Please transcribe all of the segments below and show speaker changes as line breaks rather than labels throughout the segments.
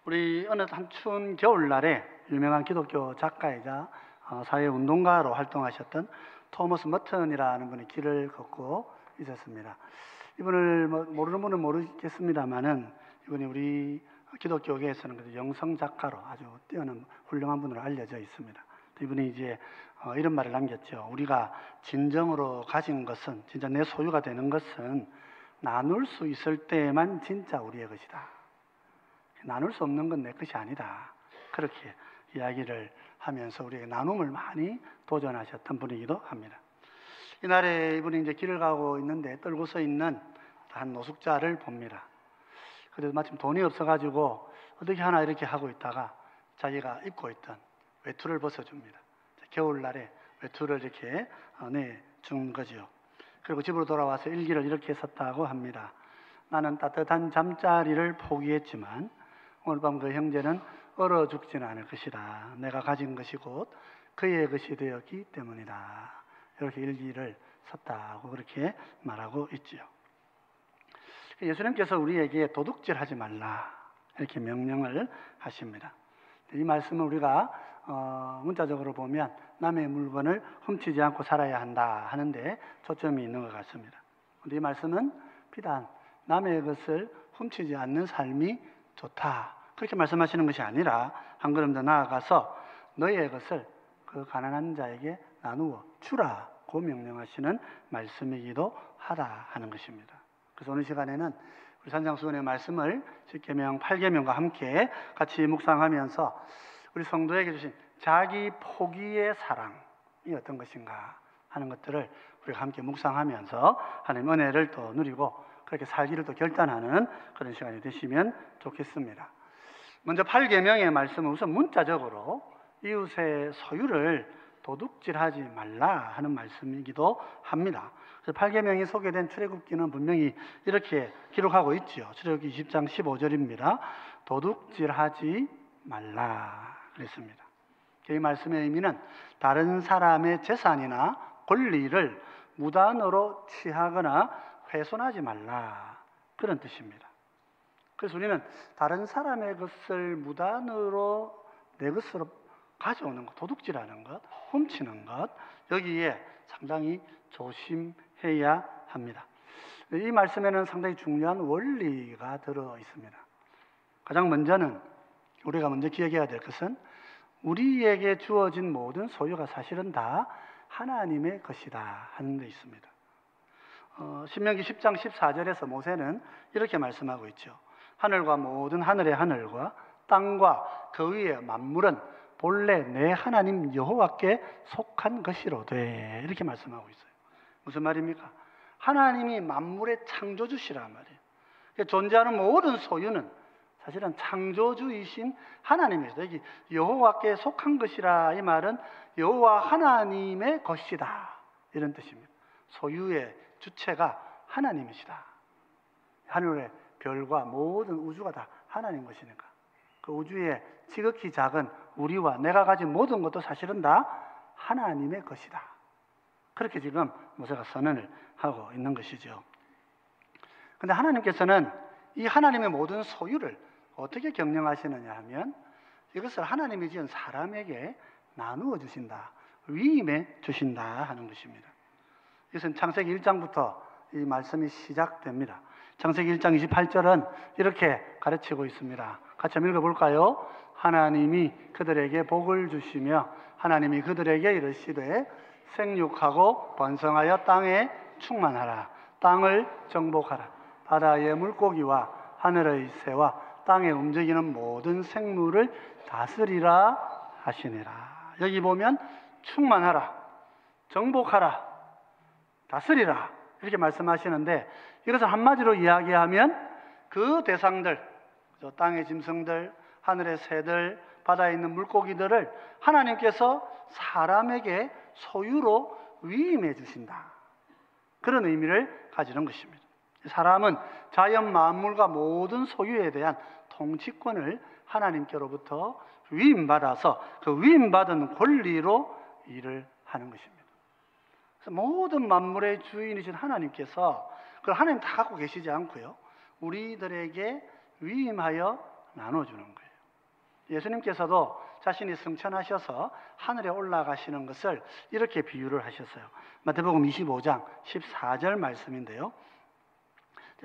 우리 어느 한 추운 겨울날에 유명한 기독교 작가이자 사회운동가로 활동하셨던 토머스 머튼이라는 분이 길을 걷고 있었습니다. 이분을 모르는 분은 모르겠습니다만은 이분이 우리 기독교계에서는 그래도 영성 작가로 아주 뛰어난 훌륭한 분으로 알려져 있습니다. 이분이 이제 이런 말을 남겼죠. 우리가 진정으로 가진 것은, 진짜 내 소유가 되는 것은 나눌 수 있을 때만 진짜 우리의 것이다. 나눌 수 없는 건 내 것이 아니다. 그렇게 이야기를 하면서 우리에게 나눔을 많이 도전하셨던 분이기도 합니다. 이날에 이분이 이제 길을 가고 있는데 떨고 서 있는 한 노숙자를 봅니다. 그래서 마침 돈이 없어가지고 어떻게 하나 이렇게 하고 있다가 자기가 입고 있던 외투를 벗어줍니다. 겨울날에 외투를 이렇게 내준 거지요. 그리고 집으로 돌아와서 일기를 이렇게 썼다고 합니다. 나는 따뜻한 잠자리를 포기했지만 오늘 밤 그 형제는 얼어 죽지는 않을 것이다. 내가 가진 것이 곧 그의 것이 되었기 때문이다. 이렇게 일기를 썼다고 그렇게 말하고 있지요. 예수님께서 우리에게 도둑질하지 말라 이렇게 명령을 하십니다. 이 말씀은 우리가 문자적으로 보면 남의 물건을 훔치지 않고 살아야 한다 하는데 초점이 있는 것 같습니다. 그런데 이 말씀은 비단 남의 것을 훔치지 않는 삶이 좋다 그렇게 말씀하시는 것이 아니라 한 걸음 더 나아가서 너의 것을 그 가난한 자에게 나누어 주라고 명령하시는 말씀이기도 하다 하는 것입니다. 그래서 오늘 시간에는 우리 산상수훈의 말씀을 10계명, 8계명과 함께 같이 묵상하면서 우리 성도에게 주신 자기 포기의 사랑이 어떤 것인가 하는 것들을 우리가 함께 묵상하면서 하나님 은혜를 또 누리고 그렇게 살기를 또 결단하는 그런 시간이 되시면 좋겠습니다. 먼저 8계명의 말씀은 우선 문자적으로 이웃의 소유를 도둑질하지 말라 하는 말씀이기도 합니다. 그래서 8계명이 소개된 출애굽기는 분명히 이렇게 기록하고 있지요. 출애굽기 20장 15절입니다. 도둑질하지 말라 그랬습니다. 이 말씀의 의미는 다른 사람의 재산이나 권리를 무단으로 취하거나 훼손하지 말라 그런 뜻입니다. 그래서 우리는 다른 사람의 것을 무단으로 내 것으로 가져오는 것, 도둑질하는 것, 훔치는 것 여기에 상당히 조심해야 합니다. 이 말씀에는 상당히 중요한 원리가 들어 있습니다. 가장 먼저는 우리가 먼저 기억해야 될 것은 우리에게 주어진 모든 소유가 사실은 다 하나님의 것이다 하는 데 있습니다. 신명기 10장 14절에서 모세는 이렇게 말씀하고 있죠. 하늘과 모든 하늘의 하늘과 땅과 그 위의 만물은 본래 내 하나님 여호와께 속한 것이로되 이렇게 말씀하고 있어요. 무슨 말입니까? 하나님이 만물의 창조주시란 말이에요. 존재하는 모든 소유는 사실은 창조주이신 하나님이시다. 여기 여호와께 속한 것이라 이 말은 여호와 하나님의 것이다 이런 뜻입니다. 소유의 주체가 하나님이시다. 하늘의 별과 모든 우주가 다 하나님 것이니까 그 우주의 지극히 작은 우리와 내가 가진 모든 것도 사실은 다 하나님의 것이다. 그렇게 지금 모세가 선언을 하고 있는 것이죠. 그런데 하나님께서는 이 하나님의 모든 소유를 어떻게 경영하시느냐 하면 이것을 하나님이 지은 사람에게 나누어 주신다, 위임해 주신다 하는 것입니다. 이것은 창세기 1장부터 이 말씀이 시작됩니다. 창세기 1장 28절은 이렇게 가르치고 있습니다. 같이 한번 읽어볼까요? 하나님이 그들에게 복을 주시며 하나님이 그들에게 이르시되 생육하고 번성하여 땅에 충만하라. 땅을 정복하라. 바다의 물고기와 하늘의 새와 땅에 움직이는 모든 생물을 다스리라 하시니라. 여기 보면 충만하라, 정복하라, 다스리라 이렇게 말씀하시는데 이것을 한마디로 이야기하면 그 대상들, 땅의 짐승들, 하늘의 새들, 바다에 있는 물고기들을 하나님께서 사람에게 소유로 위임해 주신다. 그런 의미를 가지는 것입니다. 사람은 자연 만물과 모든 소유에 대한 통치권을 하나님께로부터 위임받아서 그 위임받은 권리로 일을 하는 것입니다. 그래서 모든 만물의 주인이신 하나님께서 그걸 하나님 다 갖고 계시지 않고요, 우리들에게 위임하여 나눠주는 거예요. 예수님께서도 자신이 승천하셔서 하늘에 올라가시는 것을 이렇게 비유를 하셨어요. 마태복음 25장 14절 말씀인데요.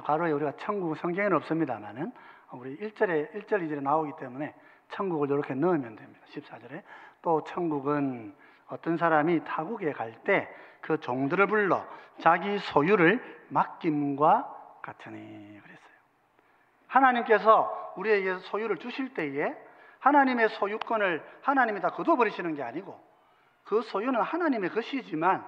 과로에 우리가 천국, 성경에는 없습니다만은 우리 1절, 2절에 나오기 때문에 천국을 이렇게 넣으면 됩니다. 14절에 또 천국은 어떤 사람이 타국에 갈 때 그 종들을 불러 자기 소유를 맡김과 같으니 그랬어요. 하나님께서 우리에게 소유를 주실 때에 하나님의 소유권을 하나님이 다 거둬버리시는 게 아니고 그 소유는 하나님의 것이지만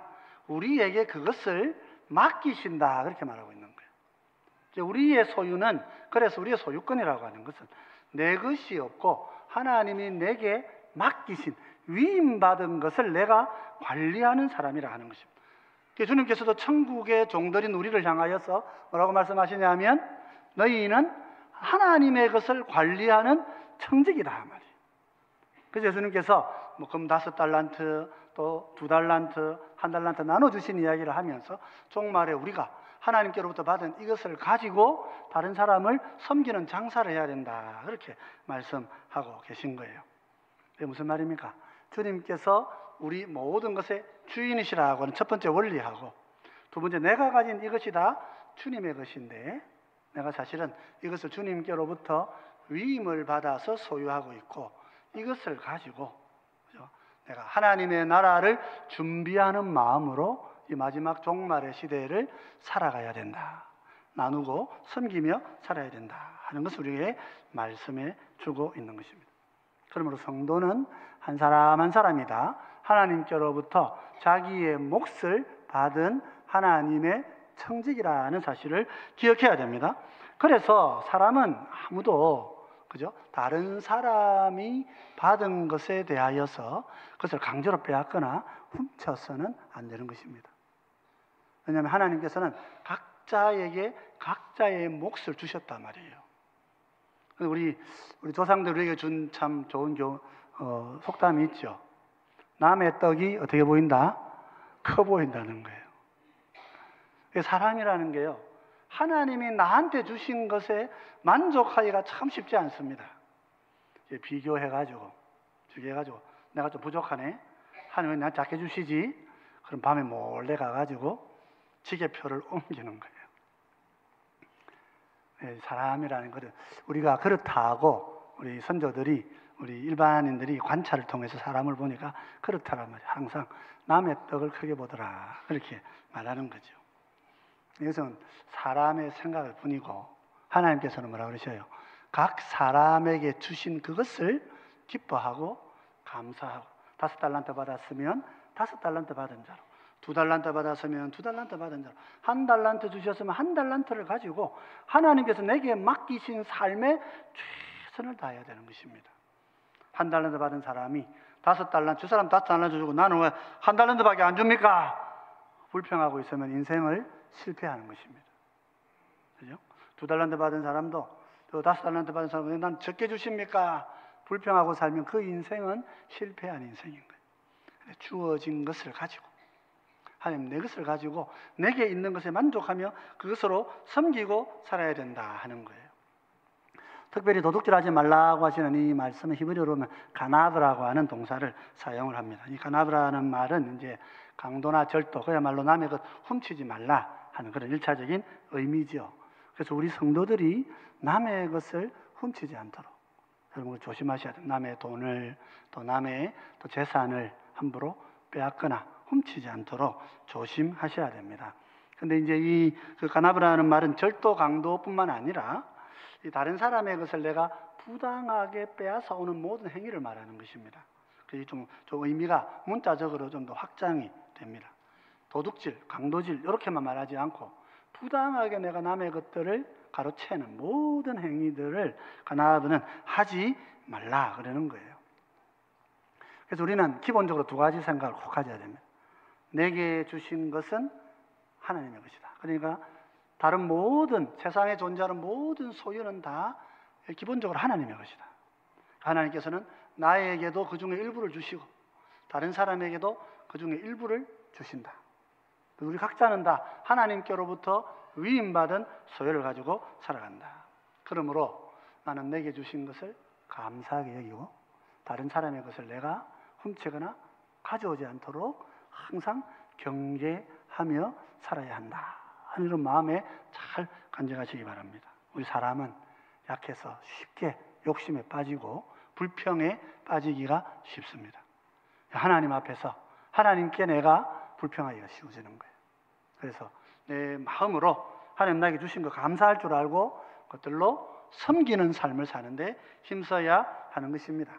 우리에게 그것을 맡기신다 그렇게 말하고 있는 거예요. 우리의 소유는, 그래서 우리의 소유권이라고 하는 것은 내 것이 없고 하나님이 내게 맡기신 위임받은 것을 내가 관리하는 사람이라 하는 것입니다. 주님께서도 천국의 종들인 우리를 향하여서 뭐라고 말씀하시냐면 너희는 하나님의 것을 관리하는 청직이다 말이에요. 그래서 예수님께서 금 5달란트 또 2달란트 1달란트 나눠주신 이야기를 하면서 종말에 우리가 하나님께로부터 받은 이것을 가지고 다른 사람을 섬기는 장사를 해야 된다 그렇게 말씀하고 계신 거예요. 이게 무슨 말입니까? 주님께서 우리 모든 것의 주인이시라고 하는 첫 번째 원리하고 두 번째 내가 가진 이것이 다 주님의 것인데 내가 사실은 이것을 주님께로부터 위임을 받아서 소유하고 있고 이것을 가지고 내가 하나님의 나라를 준비하는 마음으로 이 마지막 종말의 시대를 살아가야 된다. 나누고 섬기며 살아야 된다 하는 것을 우리에게 말씀해 주고 있는 것입니다. 그러므로 성도는 한 사람 한 사람이다 하나님께로부터 자기의 몫을 받은 하나님의 청직이라는 사실을 기억해야 됩니다. 그래서 사람은 아무도 다른 사람이 받은 것에 대하여서 그것을 강제로 빼앗거나 훔쳐서는 안 되는 것입니다. 왜냐하면 하나님께서는 각자에게 각자의 몫을 주셨단 말이에요. 우리 조상들 우리에게 준 참 좋은 속담이 있죠. 남의 떡이 어떻게 보인다? 커 보인다는 거예요. 사람이라는 게요, 하나님이 나한테 주신 것에 만족하기가 참 쉽지 않습니다. 비교해가지고 내가 좀 부족하네, 하나님이 나한테 작게 주시지. 그럼 밤에 몰래 가가지고 지게표를 옮기는 거예요. 사람이라는 것은 우리가 그렇다 하고 우리 선조들이 우리 일반인들이 관찰을 통해서 사람을 보니까 그렇다란 말이에요. 항상 남의 떡을 크게 보더라 그렇게 말하는 거죠. 이것은 사람의 생각일 뿐이고 하나님께서는 뭐라고 그러셔요? 각 사람에게 주신 그것을 기뻐하고 감사하고 5달란트 받았으면 5달란트 받은 자로 2달란트 받았으면 2달란트 받은 자로 1달란트 주셨으면 1달란트를 가지고 하나님께서 내게 맡기신 삶에 최선을 다해야 되는 것입니다. 1달란트 받은 사람이 5달란트, 저 사람 5달란트 주고 나는 왜 1달란트밖에 안 줍니까? 불평하고 있으면 인생을 실패하는 것입니다. 그죠? 2달란트 받은 사람도 또 5달란트 받은 사람은 난 적게 주십니까? 불평하고 살면 그 인생은 실패한 인생인 거예요. 주어진 것을 가지고 하나님 내 것을 가지고 내게 있는 것에 만족하며 그것으로 섬기고 살아야 된다 하는 거예요. 특별히 도둑질하지 말라고 하시는 이 말씀은 히브리어로 보면 가나브라고 하는 동사를 사용을 합니다. 이 가나브라는 말은 이제 강도나 절도, 그야말로 남의 것 훔치지 말라 하는 그런 일차적인 의미죠. 그래서 우리 성도들이 남의 것을 훔치지 않도록 여러분 조심하셔야 돼요. 남의 돈을 또 남의 또 재산을 함부로 빼앗거나 훔치지 않도록 조심하셔야 됩니다. 근데 이제 그 가나브라는 말은 절도, 강도뿐만 아니라 이 다른 사람의 것을 내가 부당하게 빼앗아 오는 모든 행위를 말하는 것입니다. 그래서 좀 의미가 문자적으로 좀 더 확장이 됩니다. 도둑질, 강도질 이렇게만 말하지 않고 부당하게 내가 남의 것들을 가로채는 모든 행위들을 가나브라는 하지 말라 그러는 거예요. 그래서 우리는 기본적으로 두 가지 생각을 꼭 가져야 됩니다. 내게 주신 것은 하나님의 것이다. 그러니까 다른 모든 세상에 존재하는 모든 소유는 다 기본적으로 하나님의 것이다. 하나님께서는 나에게도 그 중에 일부를 주시고 다른 사람에게도 그 중에 일부를 주신다. 우리 각자는 다 하나님께로부터 위임받은 소유를 가지고 살아간다. 그러므로 나는 내게 주신 것을 감사하게 여기고 다른 사람의 것을 내가 훔치거나 가져오지 않도록 항상 경계하며 살아야 한다 하는 이런 마음에 잘 간직하시기 바랍니다. 우리 사람은 약해서 쉽게 욕심에 빠지고 불평에 빠지기가 쉽습니다. 하나님 앞에서 하나님께 내가 불평하기가 쉬워지는 거예요. 그래서 내 마음으로 하나님 나에게 주신 거 감사할 줄 알고 그것들로 섬기는 삶을 사는데 힘써야 하는 것입니다.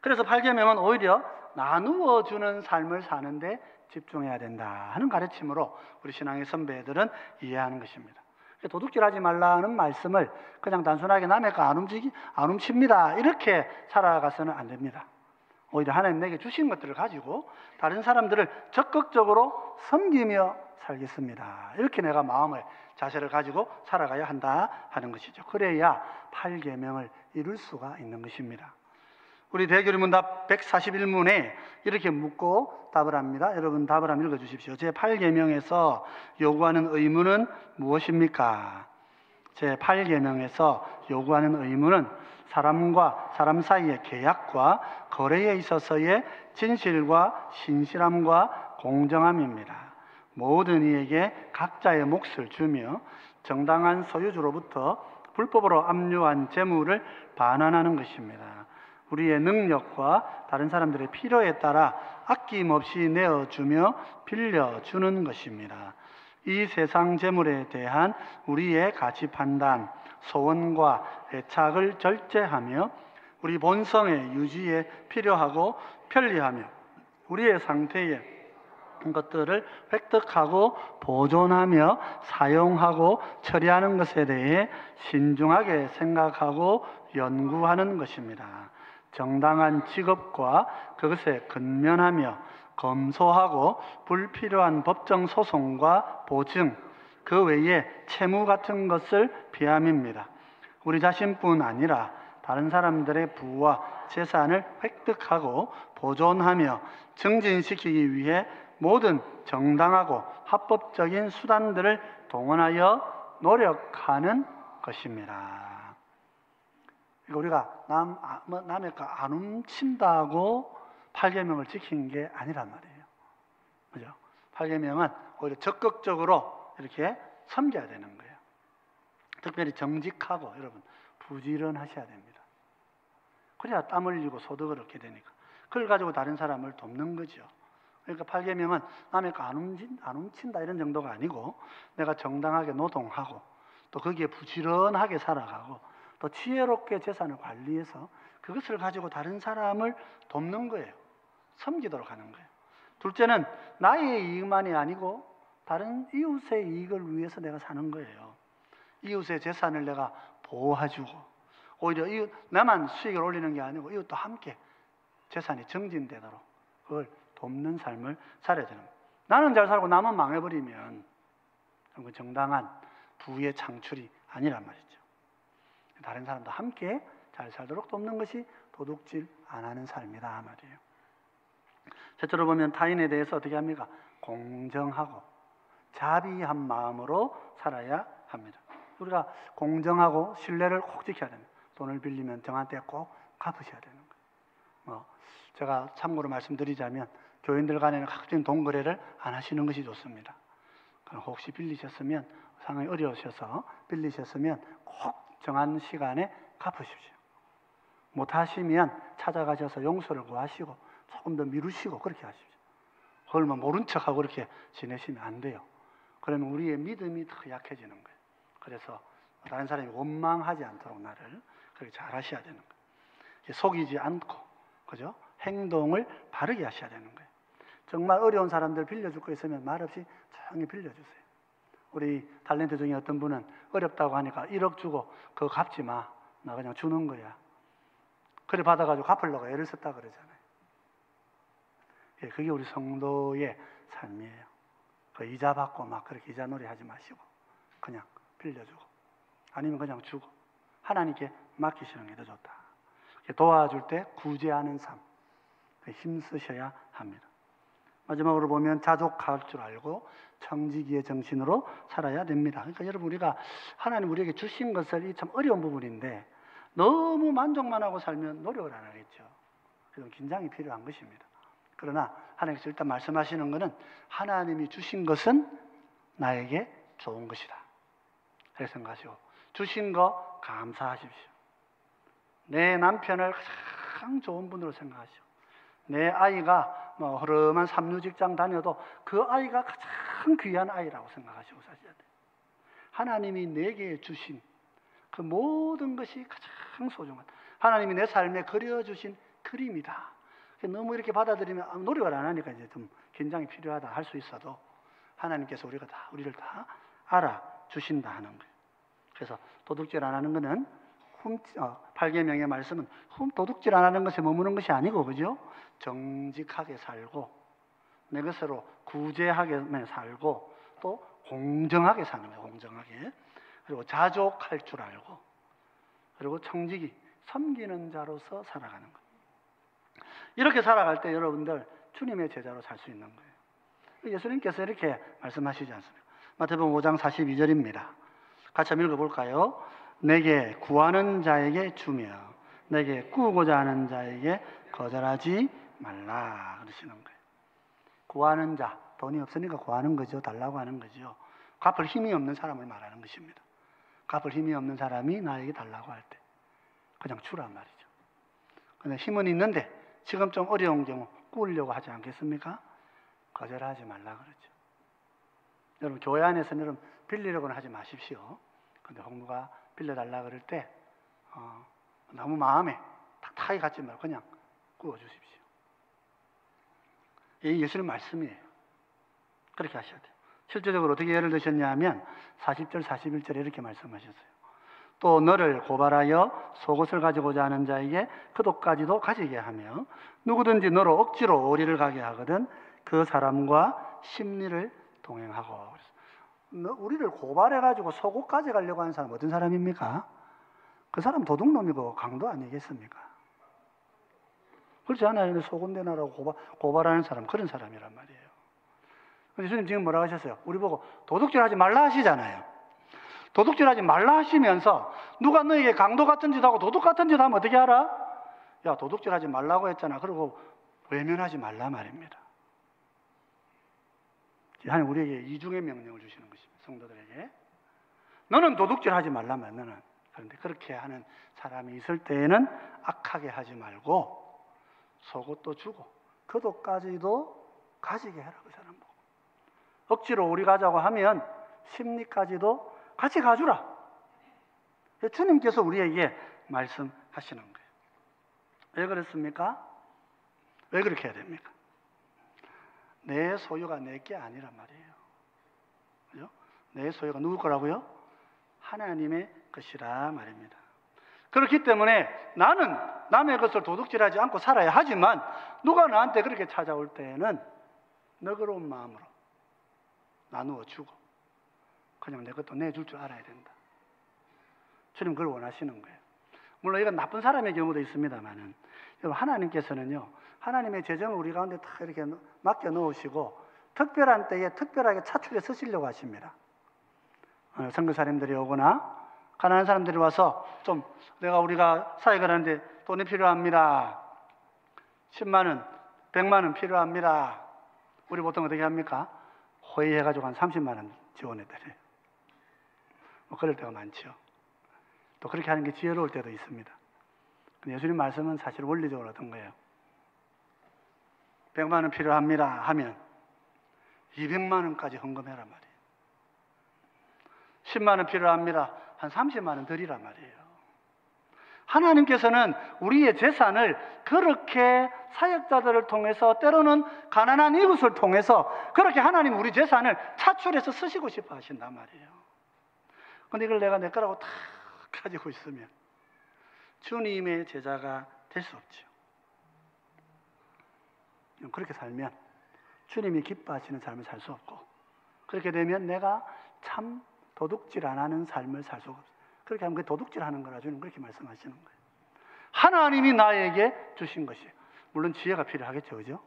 그래서 8계명은 오히려 나누어 주는 삶을 사는데 집중해야 된다 하는 가르침으로 우리 신앙의 선배들은 이해하는 것입니다. 도둑질하지 말라는 말씀을 그냥 단순하게 남의 거 안 훔칩니다 이렇게 살아가서는 안 됩니다. 오히려 하나님 내게 주신 것들을 가지고 다른 사람들을 적극적으로 섬기며 살겠습니다. 이렇게 내가 마음을 자세를 가지고 살아가야 한다 하는 것이죠. 그래야 8계명을 이룰 수가 있는 것입니다. 우리 대교리문답 141문에 이렇게 묻고 답을 합니다. 여러분 답을 한번 읽어주십시오. 제8계명에서 요구하는 의무는 무엇입니까? 제8계명에서 요구하는 의무는 사람과 사람 사이의 계약과 거래에 있어서의 진실과 신실함과 공정함입니다. 모든 이에게 각자의 몫을 주며 정당한 소유주로부터 불법으로 압류한 재물을 반환하는 것입니다. 우리의 능력과 다른 사람들의 필요에 따라 아낌없이 내어주며 빌려주는 것입니다. 이 세상 재물에 대한 우리의 가치 판단, 소원과 애착을 절제하며 우리 본성의 유지에 필요하고 편리하며 우리의 상태에 것들을 획득하고 보존하며 사용하고 처리하는 것에 대해 신중하게 생각하고 연구하는 것입니다. 정당한 직업과 그것에 근면하며 검소하고 불필요한 법정 소송과 보증, 그 외에 채무 같은 것을 피함입니다. 우리 자신뿐 아니라 다른 사람들의 부와 재산을 획득하고 보존하며 증진시키기 위해 모든 정당하고 합법적인 수단들을 동원하여 노력하는 것입니다. 우리가 남의 거 안 훔친다고 8계명을 지킨 게 아니란 말이에요. 그죠? 8계명은 오히려 적극적으로 이렇게 섬겨야 되는 거예요. 특별히 정직하고 여러분 부지런하셔야 됩니다. 그래야 땀 흘리고 소득을 얻게 되니까. 그걸 가지고 다른 사람을 돕는 거죠. 그러니까 8계명은 남의 거 안 훔친다 이런 정도가 아니고 내가 정당하게 노동하고 또 거기에 부지런하게 살아가고 또 지혜롭게 재산을 관리해서 그것을 가지고 다른 사람을 돕는 거예요. 섬기도록 하는 거예요. 둘째는 나의 이익만이 아니고 다른 이웃의 이익을 위해서 내가 사는 거예요. 이웃의 재산을 내가 보호해주고 오히려 나만 수익을 올리는 게 아니고 이웃도 함께 재산이 증진되도록 그걸 돕는 삶을 살아야 되는 거예요. 나는 잘 살고 남은 망해버리면 정당한 부의 창출이 아니란 말이죠. 다른 사람도 함께 잘 살도록 돕는 것이 도둑질 안 하는 삶이다 말이에요. 셋째로 보면 타인에 대해서 어떻게 합니까? 공정하고 자비한 마음으로 살아야 합니다. 우리가 공정하고 신뢰를 꼭 지켜야 됩니다. 돈을 빌리면 정한 때에 꼭 갚으셔야 되는 거예요. 제가 참고로 말씀드리자면 교인들 간에는 각종 돈 거래를 안 하시는 것이 좋습니다. 혹시 빌리셨으면 상황이 어려우셔서 빌리셨으면 꼭 정한 시간에 갚으십시오. 못하시면 찾아가셔서 용서를 구하시고 조금 더 미루시고 그렇게 하십시오. 그걸 모른 척하고 그렇게 지내시면 안 돼요. 그러면 우리의 믿음이 더 약해지는 거예요. 그래서 다른 사람이 원망하지 않도록 나를 그렇게 잘 하셔야 되는 거예요. 속이지 않고, 그죠? 행동을 바르게 하셔야 되는 거예요. 정말 어려운 사람들 빌려줄 거 있으면 말없이 조용히 빌려주세요. 우리 탤런트 중에 어떤 분은 어렵다고 하니까 1억 주고 그거 갚지 마. 나 그냥 주는 거야. 그래 받아가지고 갚으려고 애를 썼다 그러잖아요. 그게 우리 성도의 삶이에요. 그 이자 받고 막 그렇게 이자 놀이 하지 마시고 그냥 빌려주고 아니면 그냥 주고 하나님께 맡기시는 게 더 좋다. 도와줄 때 구제하는 삶 힘쓰셔야 합니다. 마지막으로 보면 자족할 줄 알고 청지기의 정신으로 살아야 됩니다. 그러니까 여러분 우리가 하나님 우리에게 주신 것을 이 참 어려운 부분인데 너무 만족만 하고 살면 노력을 안 하겠죠. 그래서 긴장이 필요한 것입니다. 그러나 하나님께서 일단 말씀하시는 것은 하나님이 주신 것은 나에게 좋은 것이다. 그렇게 생각하시고 주신 거 감사하십시오. 내 남편을 가장 좋은 분으로 생각하시오. 내 아이가 허름한 삼류 직장 다녀도 그 아이가 가장 귀한 아이라고 생각하시고 사셔야 돼요. 하나님이 내게 주신 그 모든 것이 가장 소중한, 하나님이 내 삶에 그려주신 그림이다. 너무 이렇게 받아들이면 노력을 안 하니까 이제 좀 긴장이 필요하다 할 수 있어도 하나님께서 우리를 다 알아주신다 하는 거예요. 그래서 도둑질 안 하는 것은 8계명의 말씀은 도둑질 안 하는 것에 머무는 것이 아니고, 그죠? 정직하게 살고 내 것으로 구제하게 살고 또 공정하게 사는 거예요. 공정하게. 그리고 자족할 줄 알고, 그리고 청직이 섬기는 자로서 살아가는 거예요. 이렇게 살아갈 때 여러분들 주님의 제자로 살 수 있는 거예요. 예수님께서 이렇게 말씀하시지 않습니까? 마태복음 5장 42절입니다. 같이 한번 읽어볼까요? 내게 구하는 자에게 주며 내게 꾸고자 하는 자에게 거절하지 말라 그러시는 거예요. 구하는 자, 돈이 없으니까 구하는 거죠. 달라고 하는 거죠. 갚을 힘이 없는 사람을 말하는 것입니다. 갚을 힘이 없는 사람이 나에게 달라고 할 때 그냥 주란 말이죠. 근데 힘은 있는데 지금 좀 어려운 경우 꾸으려고 하지 않겠습니까? 거절하지 말라 그러죠. 여러분 교회 안에서는 여러분 빌리려고는 하지 마십시오. 근데 누가 빌려달라 그럴 때 너무 마음에 탁탁이 갖지 말고 그냥 꾸어주십시오. 이 예수님 말씀이에요. 그렇게 하셔야 돼요. 실제적으로 어떻게 예를 드셨냐 하면 40절 41절에 이렇게 말씀하셨어요. 또 너를 고발하여 속옷을 가지고자 하는 자에게 그옷까지도 가지게 하며 누구든지 너로 억지로 어리를 가게 하거든 그 사람과 심리를 동행하고. 우리를 고발해가지고 속옷까지 가려고 하는 사람 어떤 사람입니까? 그 사람 도둑놈이고 강도 아니겠습니까? 그렇지 않아요? 속옷 내놔라고 고발하는 사람, 그런 사람이란 말이에요. 예수님 지금 뭐라고 하셨어요? 우리 보고 도둑질하지 말라 하시잖아요. 도둑질하지 말라 하시면서 누가 너에게 강도 같은 짓 하고 도둑 같은 짓 하면 어떻게 알아? 야, 도둑질하지 말라고 했잖아. 그리고 외면하지 말라 말입니다. 하나님 우리에게 이중의 명령을 주시는 것입니다. 성도들에게. 너는 도둑질하지 말라 말 너는. 그런데 그렇게 하는 사람이 있을 때에는 악하게 하지 말고 속옷도 주고 겉옷까지도 가지게 해라. 그 사람 보고. 억지로 우리 가자고 하면 심리까지도 같이 가주라. 주님께서 우리에게 말씀하시는 거예요. 왜 그렇습니까? 왜 그렇게 해야 됩니까? 내 소유가 내 게 아니란 말이에요. 그죠? 내 소유가 누구 거라고요? 하나님의 것이라 말입니다. 그렇기 때문에 나는 남의 것을 도둑질하지 않고 살아야 하지만 누가 나한테 그렇게 찾아올 때에는 너그러운 마음으로 나누어 주고 그냥 내 것도 내줄 줄 알아야 된다. 주님 그걸 원하시는 거예요. 물론 이건 나쁜 사람의 경우도 있습니다만은 하나님께서는요, 하나님의 재정을 우리 가운데 다 이렇게 맡겨 놓으시고 특별한 때에 특별하게 차출해 쓰시려고 하십니다. 선교사님들이 오거나 가난한 사람들이 와서 좀 우리가 사역을 하는데 돈이 필요합니다. 10만 원, 100만 원 필요합니다. 우리 보통 어떻게 합니까? 회의해가지고 한 30만 원 지원해드려요. 그럴 때가 많죠. 또 그렇게 하는 게 지혜로울 때도 있습니다. 근데 예수님 말씀은 사실 원리적으로 어떤 거예요? 100만 원 필요합니다 하면 200만 원까지 헌금해란 말이에요. 10만 원 필요합니다. 한 30만 원 드리란 말이에요. 하나님께서는 우리의 재산을 그렇게 사역자들을 통해서 때로는 가난한 이웃을 통해서 그렇게 하나님 우리 재산을 차출해서 쓰시고 싶어 하신단 말이에요. 근데 이걸 내가 내 거라고 다 가지고 있으면 주님의 제자가 될 수 없죠. 그렇게 살면 주님이 기뻐하시는 삶을 살 수 없고, 그렇게 되면 내가 참 도둑질 안 하는 삶을 살 수가 없어요. 그렇게 하면 그게 도둑질하는 거라 주님 그렇게 말씀하시는 거예요. 하나님이 나에게 주신 것이에요. 물론 지혜가 필요하겠죠, 그죠?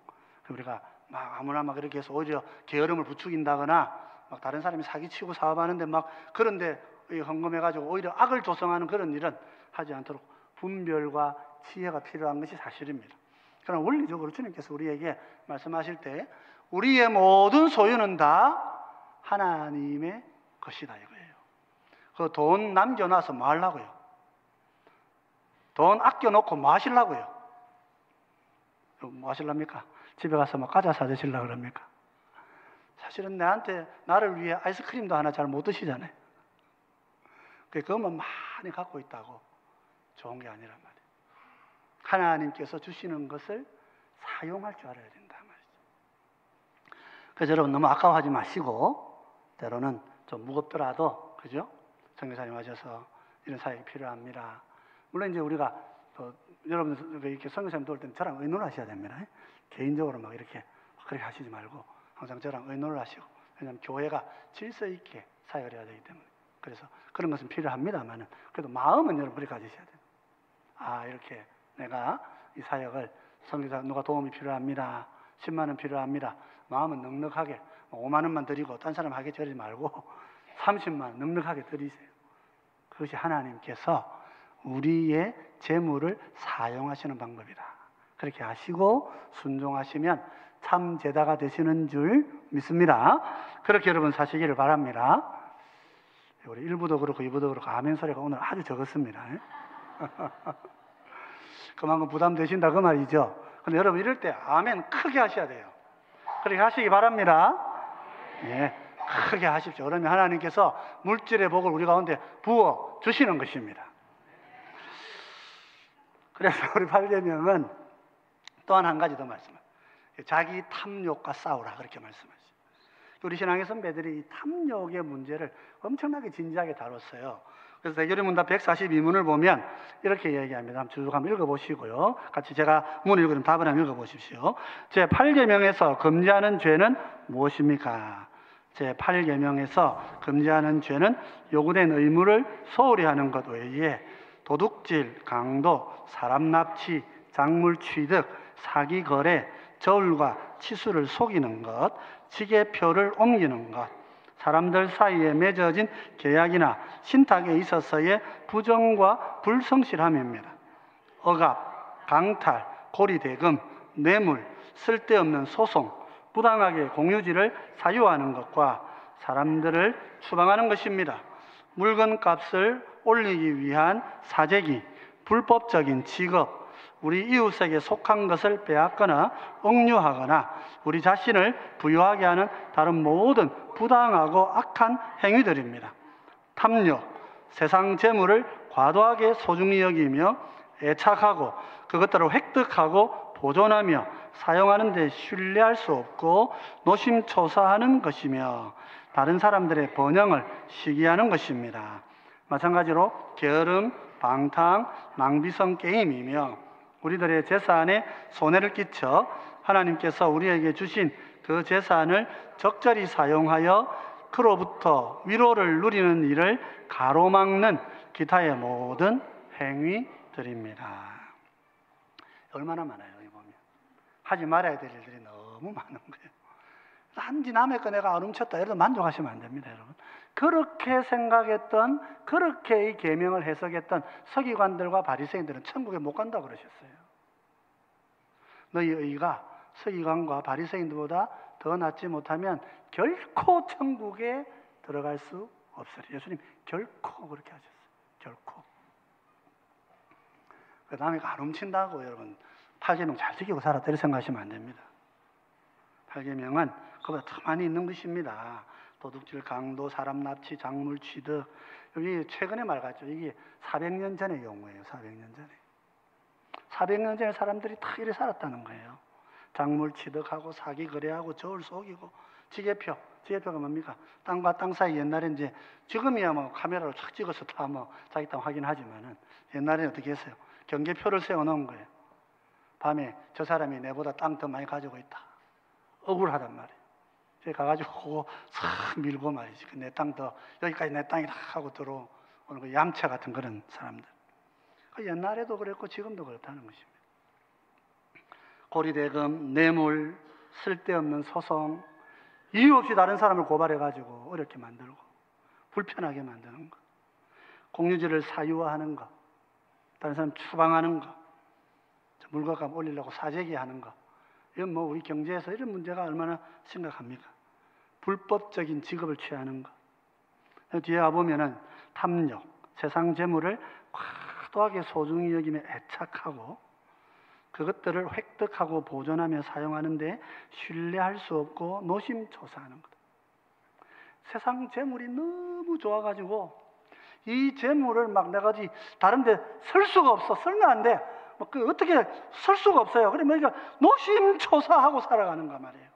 우리가 막 아무나 막 그렇게 해서 오히려 게으름을 부추긴다거나 막 다른 사람이 사기치고 사업하는데 막 그런데 헌금해가지고 오히려 악을 조성하는 그런 일은 하지 않도록 분별과 지혜가 필요한 것이 사실입니다. 그러나 원리적으로 주님께서 우리에게 말씀하실 때 우리의 모든 소유는 다 하나님의 것이다 이거예요. 그 돈 남겨놔서 뭐 하려고요? 돈 아껴놓고 뭐 하시려고요? 뭐 하시랍니까? 집에 가서 뭐 과자 사드시려고 그럽니까? 사실은 나를 위해 아이스크림도 하나 잘 못 드시잖아요. 그것만 많이 갖고 있다고 좋은 게 아니란 말이에요. 하나님께서 주시는 것을 사용할 줄 알아야 된다 말이죠. 그래서 여러분 너무 아까워하지 마시고 때로는 좀 무겁더라도 그죠? 선교사님 하셔서 이런 사역이 필요합니다. 물론 이제 우리가 여러분 이렇게 선교사님 도울 때는 저랑 의논을 하셔야 됩니다. 개인적으로 막 이렇게 그렇게 하시지 말고 항상 저랑 의논을 하시고, 왜냐하면 교회가 질서 있게 사역을 해야 되기 때문에. 그래서 그런 것은 필요합니다만은 그래도 마음은 여러분 그렇게 가지셔야 돼요. 아, 이렇게 내가 이 사역을 선교사 누가 도움이 필요합니다. 10만 원 필요합니다. 마음은 넉넉하게 5만 원만 드리고 딴 사람 하게 저러지 말고 30만 원 넉넉하게 드리세요. 그것이 하나님께서 우리의 재물을 사용하시는 방법이다. 그렇게 하시고 순종하시면 참 제자가 되시는 줄 믿습니다. 그렇게 여러분 사시기를 바랍니다. 우리 1부도 그렇고 2부도 그렇고 아멘 소리가 오늘 아주 적었습니다. 그만큼 부담되신다 그 말이죠. 근데 여러분 이럴 때 아멘 크게 하셔야 돼요. 그렇게 하시기 바랍니다. 예, 크게 하십시오. 그러면 하나님께서 물질의 복을 우리 가운데 부어 주시는 것입니다. 그래서 우리 8계명은 또한 한 가지 더 말씀합니다. 자기 탐욕과 싸우라 그렇게 말씀하시죠. 우리 신앙의 선배들이 이 탐욕의 문제를 엄청나게 진지하게 다뤘어요. 그래서 대결의문답 142문을 보면 이렇게 얘기합니다. 쭉 한번 읽어보시고요. 같이 제가 문을 읽으면 답을 한번 읽어보십시오. 제8계명에서 금지하는 죄는 무엇입니까? 제8계명에서 금지하는 죄는 요구된 의무를 소홀히 하는 것 외에 도둑질, 강도, 사람 납치, 작물 취득, 사기 거래, 저울과 치수를 속이는 것, 지게표를 옮기는 것, 사람들 사이에 맺어진 계약이나 신탁에 있어서의 부정과 불성실함입니다. 억압, 강탈, 고리대금, 뇌물, 쓸데없는 소송, 부당하게 공유지를 사유하는 것과 사람들을 추방하는 것입니다. 물건값을 올리기 위한 사재기, 불법적인 직업, 우리 이웃에게 속한 것을 빼앗거나 억류하거나 우리 자신을 부유하게 하는 다른 모든 부당하고 악한 행위들입니다. 탐욕, 세상 재물을 과도하게 소중히 여기며 애착하고 그것들을 획득하고 보존하며 사용하는 데 신뢰할 수 없고 노심초사하는 것이며 다른 사람들의 번영을 시기하는 것입니다. 마찬가지로 게으름, 방탕, 낭비성 게임이며 우리들의 재산에 손해를 끼쳐 하나님께서 우리에게 주신 그 재산을 적절히 사용하여 그로부터 위로를 누리는 일을 가로막는 기타의 모든 행위들입니다. 얼마나 많아요, 여기 보면. 하지 말아야 될 일들이 너무 많은 거예요. 단지 남의 거 내가 안 훔쳤다 이래도 만족하시면 안 됩니다, 여러분. 그렇게 생각했던, 그렇게 이 계명을 해석했던 서기관들과 바리새인들은 천국에 못 간다고 그러셨어요. 너희 의가 서기관과 바리새인들보다 더 낫지 못하면 결코 천국에 들어갈 수 없으리. 예수님 결코 그렇게 하셨어요. 결코. 남의 거 안 훔친다고 여러분 8계명 잘 지키고 살았다 이렇게 생각하시면 안 됩니다. 8계명은 그보다 더 많이 있는 것입니다. 도둑질, 강도, 사람 납치, 작물 취득. 여기 최근에 말 같죠. 이게 400년 전의 용어예요. 400년 전에. 400년 전에 사람들이 다 이렇게 살았다는 거예요. 작물 취득하고 사기 거래하고 저울 속이고 지게표가 뭡니까? 땅과 땅 사이 옛날에 이제 지금이야 뭐 카메라로 쫙 찍어서 다 뭐 자기 땅 확인하지만은 옛날에는 어떻게 했어요? 경계표를 세워놓은 거예요. 밤에 저 사람이 내보다 땅 더 많이 가지고 있다. 억울하단 말이에요. 제가 가가지고 그거 싹 밀고 말이지. 내 땅 더 여기까지 내 땅이다 하고 들어오는 그 얌체 같은 그런 사람들. 그 옛날에도 그랬고 지금도 그렇다는 것입니다. 고리대금, 뇌물, 쓸데없는 소송, 이유 없이 다른 사람을 고발해가지고 어렵게 만들고 불편하게 만드는 것, 공유지를 사유화하는 것, 다른 사람 추방하는 거, 물건값 올리려고 사재기하는 거, 이건 뭐 우리 경제에서 이런 문제가 얼마나 심각합니까? 불법적인 직업을 취하는 거. 뒤에 가보면은 탐욕, 세상 재물을 과도하게 소중히 여기며 애착하고 그것들을 획득하고 보존하며 사용하는데 신뢰할 수 없고 노심초사하는 거다. 세상 재물이 너무 좋아가지고 이 재물을 막 내가 다른 데 쓸 수가 없어. 쓰면 안 돼. 어떻게 쓸 수가 없어요. 그러면 노심초사하고 살아가는가 말이에요.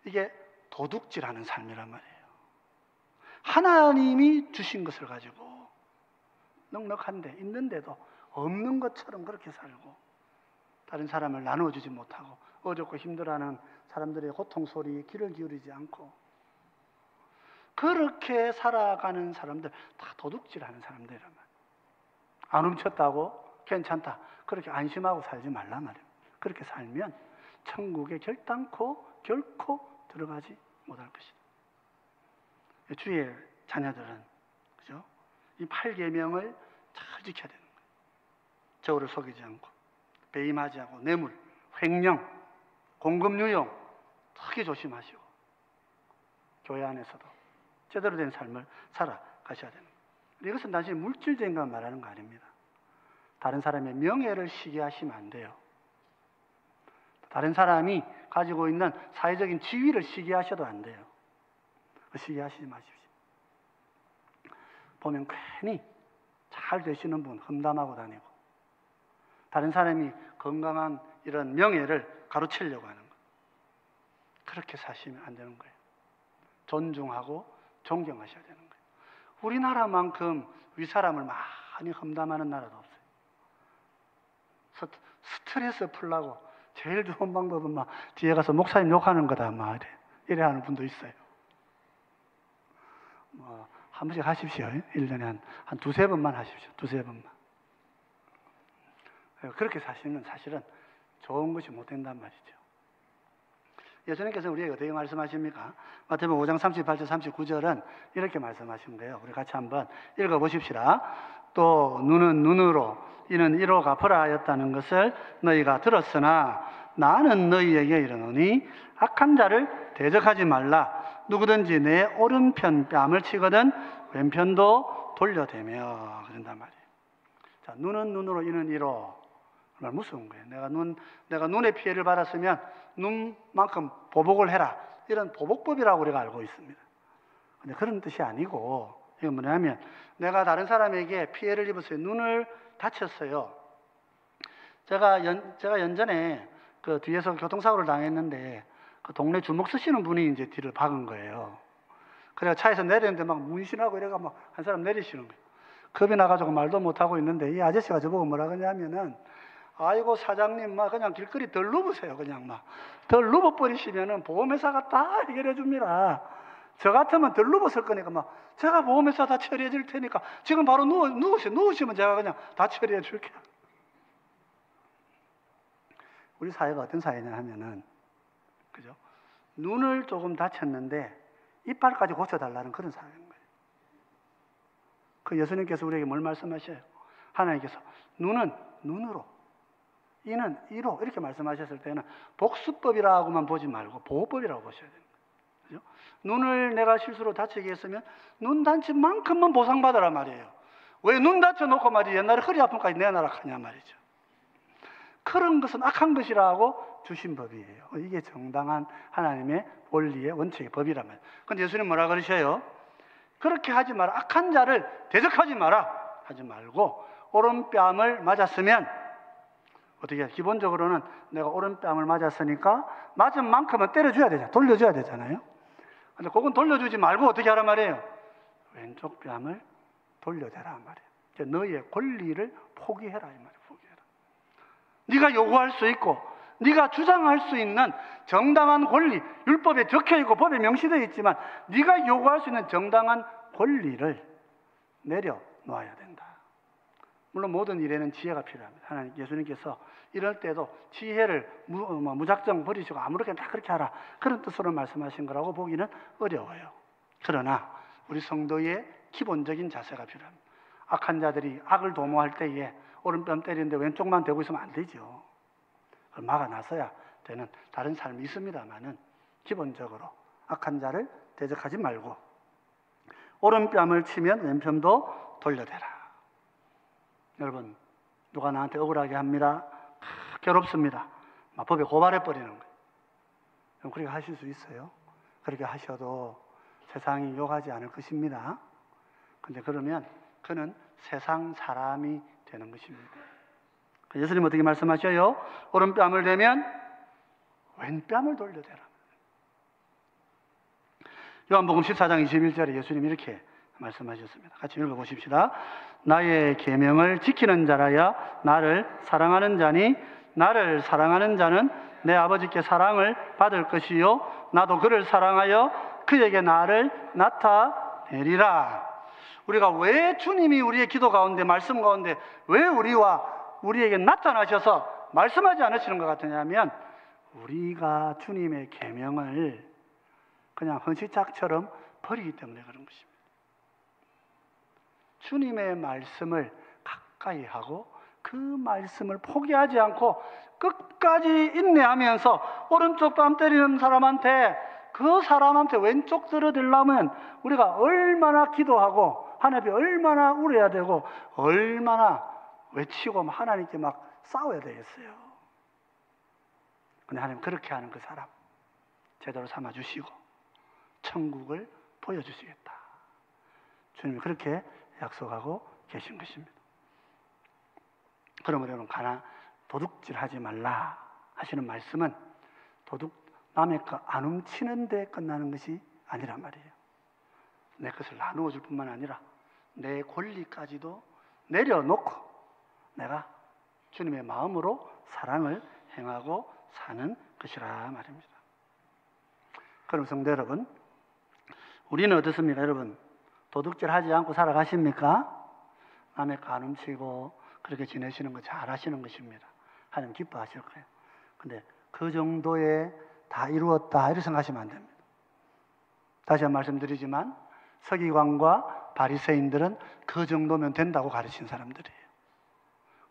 이게 도둑질하는 삶이란 말이에요. 하나님이 주신 것을 가지고 넉넉한데 있는데도 없는 것처럼 그렇게 살고 다른 사람을 나누어주지 못하고 어렵고 힘들어하는 사람들의 고통 소리에 귀를 기울이지 않고 그렇게 살아가는 사람들 다 도둑질하는 사람들이란 말이에요. 안 훔쳤다고 괜찮다. 그렇게 안심하고 살지 말란 말이에요. 그렇게 살면 천국에 결단코 결코 들어가지 못할 것이다. 주의 자녀들은 그죠? 이 8계명을 잘 지켜야 되는 거예요. 저울을 속이지 않고 배임하지 않고 뇌물, 횡령, 공금유용 특히 조심하시고 교회 안에서도 제대로 된 삶을 살아가셔야 되는 거예요. 이것은 단지 물질적인 것만 말하는 거 아닙니다. 다른 사람의 명예를 시기하시면 안 돼요. 다른 사람이 가지고 있는 사회적인 지위를 시기하셔도 안 돼요. 시기하시지 마십시오. 보면 괜히 잘 되시는 분 험담하고 다니고 다른 사람이 건강한 이런 명예를 가로채려고 하는 것. 그렇게 사시면 안 되는 거예요. 존중하고 존경하셔야 되는 거예요. 우리나라만큼 윗사람을 많이 험담하는 나라도 없어요. 스트레스 풀라고 제일 좋은 방법은 막 뒤에 가서 목사님 욕하는 거다 막 이래 하는 분도 있어요. 한 번씩 하십시오. 1년에 한 두세 번만 하십시오. 두세 번만. 그렇게 사시면 사실은 좋은 것이 못 된단 말이죠. 예수님께서 우리에게 어떻게 말씀하십니까? 마태복음 5장 38절 39절은 이렇게 말씀하신 거예요. 우리 같이 한번 읽어보십시다. 또 눈은 눈으로 이는 이로 갚으라 하였다는 것을 너희가 들었으나 나는 너희에게 이르노니 악한 자를 대적하지 말라. 누구든지 내 오른편 뺨을 치거든 왼편도 돌려대며 그런단 말이에요. 자, 눈은 눈으로 이는 이로 정말 무서운 거예요. 내가 눈의 피해를 받았으면 눈만큼 보복을 해라. 이런 보복법이라고 우리가 알고 있습니다. 근데 그런 뜻이 아니고 이건 뭐냐면 내가 다른 사람에게 피해를 입었어요. 눈을 다쳤어요. 제가 연전에 그 뒤에서 교통사고를 당했는데 그 동네 주먹 쓰시는 분이 이제 뒤를 박은 거예요. 그래서 차에서 내리는데 막 문신하고 이래가 막 한 사람 내리시는 거예요. 겁이 나가지고 말도 못하고 있는데 이 아저씨가 저보고 뭐라 그러냐면은 아이고 사장님 막 그냥 길거리 덜 누우세요. 그냥 막 덜 누워버리시면은 보험회사가 다 해결해 줍니다. 저 같으면 덜 누웠을 거니까 막 제가 보험회사 다 처리해 줄 테니까 지금 바로 누우세요. 누우시면 제가 그냥 다 처리해 줄게요. 우리 사회가 어떤 사회냐 하면은 그죠? 눈을 조금 다쳤는데 이빨까지 고쳐달라는 그런 사회인 거예요. 그 예수님께서 우리에게 뭘 말씀하셔요? 하나님께서 눈은 눈으로 이는 이로 이렇게 말씀하셨을 때는 복수법이라고만 보지 말고 보호법이라고 보셔야 됩니다. 그죠? 눈을 내가 실수로 다치게 했으면 눈 다친 만큼만 보상받으란 말이에요. 왜 눈 다쳐놓고 말이지 옛날에 허리 아픔까지 내놔라 하냐 말이죠. 그런 것은 악한 것이라고 주신 법이에요. 이게 정당한 하나님의 원리의 원칙의 법이란 말이에요. 그런데 예수님 뭐라 그러셔요? 그렇게 하지 마라. 악한 자를 대적하지 마라. 하지 말고 오른뺨을 맞았으면 어떻게 해요? 기본적으로는 내가 오른뺨을 맞았으니까 맞은 만큼은 때려줘야 되잖아요. 돌려줘야 되잖아요. 근데 그건 돌려주지 말고 어떻게 하란 말이에요? 왼쪽 뺨을 돌려대라 말이에요. 너희의 권리를 포기해라 이 말이에요. 포기해라. 네가 요구할 수 있고 네가 주장할 수 있는 정당한 권리, 율법에 적혀있고 법에 명시되어 있지만 네가 요구할 수 있는 정당한 권리를 내려놓아야 된다. 물론 모든 일에는 지혜가 필요합니다. 하나님 예수님께서 이럴 때도 지혜를 무작정 버리시고 아무렇게나 다 그렇게 하라 그런 뜻으로 말씀하신 거라고 보기는 어려워요. 그러나 우리 성도의 기본적인 자세가 필요합니다. 악한 자들이 악을 도모할 때에 오른뺨 때리는데 왼쪽만 대고 있으면 안 되죠. 그걸 막아나서야 되는 다른 삶이 있습니다만은 기본적으로 악한 자를 대적하지 말고 오른뺨을 치면 왼편도 돌려대라. 여러분, 누가 나한테 억울하게 합니다. 괴롭습니다. 막 법에 고발해버리는 거예요. 그럼 그렇게 하실 수 있어요? 그렇게 하셔도 세상이 욕하지 않을 것입니다. 근데 그러면 그는 세상 사람이 되는 것입니다. 예수님 어떻게 말씀하셔요? 오른뺨을 대면 왼뺨을 돌려대라. 요한복음 14장 21절에 예수님이 이렇게 말씀하셨습니다. 같이 읽어보십시다. 나의 계명을 지키는 자라야 나를 사랑하는 자니 나를 사랑하는 자는 내 아버지께 사랑을 받을 것이요 나도 그를 사랑하여 그에게 나를 나타내리라. 우리가 왜 주님이 우리의 기도 가운데 말씀 가운데 왜 우리에게 나타나셔서 말씀하지 않으시는 것 같으냐면 우리가 주님의 계명을 그냥 헌시짝처럼 버리기 때문에 그런 것입니다. 주님의 말씀을 가까이 하고 그 말씀을 포기하지 않고 끝까지 인내하면서 오른쪽 뺨 때리는 사람한테 그 사람한테 왼쪽 들어들려면 우리가 얼마나 기도하고 하나님께 얼마나 울어야 되고 얼마나 외치고 하나님께 막 싸워야 되겠어요. 근데 하나님 그렇게 하는 그 사람 제대로 삼아주시고 천국을 보여주시겠다. 주님이 그렇게 약속하고 계신 것입니다. 그러므로 여러분 도둑질하지 말라 하시는 말씀은 남의 거 안 훔치는 데 끝나는 것이 아니란 말이에요. 내 것을 나누어 줄 뿐만 아니라 내 권리까지도 내려놓고 내가 주님의 마음으로 사랑을 행하고 사는 것이라 말입니다. 그럼 성도 여러분, 우리는 어떻습니까? 여러분, 도둑질하지 않고 살아가십니까? 남의 거 안 훔치고 그렇게 지내시는 거 잘 하시는 것입니다. 하나님 기뻐하실 거예요. 근데 그 정도에 다 이루었다 이렇게 생각하시면 안 됩니다. 다시 한번 말씀드리지만 서기관과 바리새인들은 그 정도면 된다고 가르친 사람들이에요.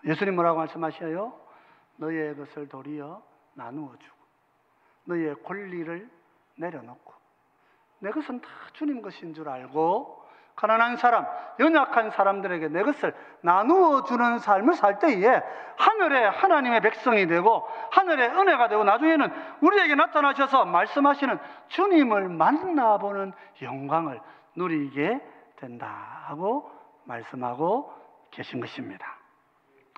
예수님 뭐라고 말씀하셔요? 너희의 것을 도리어 나누어 주고 너희의 권리를 내려놓고 내 것은 다 주님 것인 줄 알고 가난한 사람, 연약한 사람들에게 내 것을 나누어 주는 삶을 살 때에 하늘의 하나님의 백성이 되고 하늘의 은혜가 되고 나중에는 우리에게 나타나셔서 말씀하시는 주님을 만나보는 영광을 누리게 된다고 말씀하고 계신 것입니다.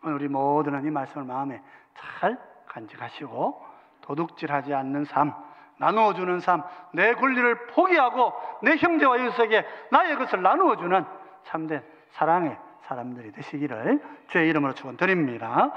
오늘 우리 모두는 이 말씀을 마음에 잘 간직하시고 도둑질하지 않는 삶, 나누어주는 삶, 내 권리를 포기하고 내 형제와 이웃에게 나의 것을 나누어주는 참된 사랑의 사람들이 되시기를 주의 이름으로 축원드립니다.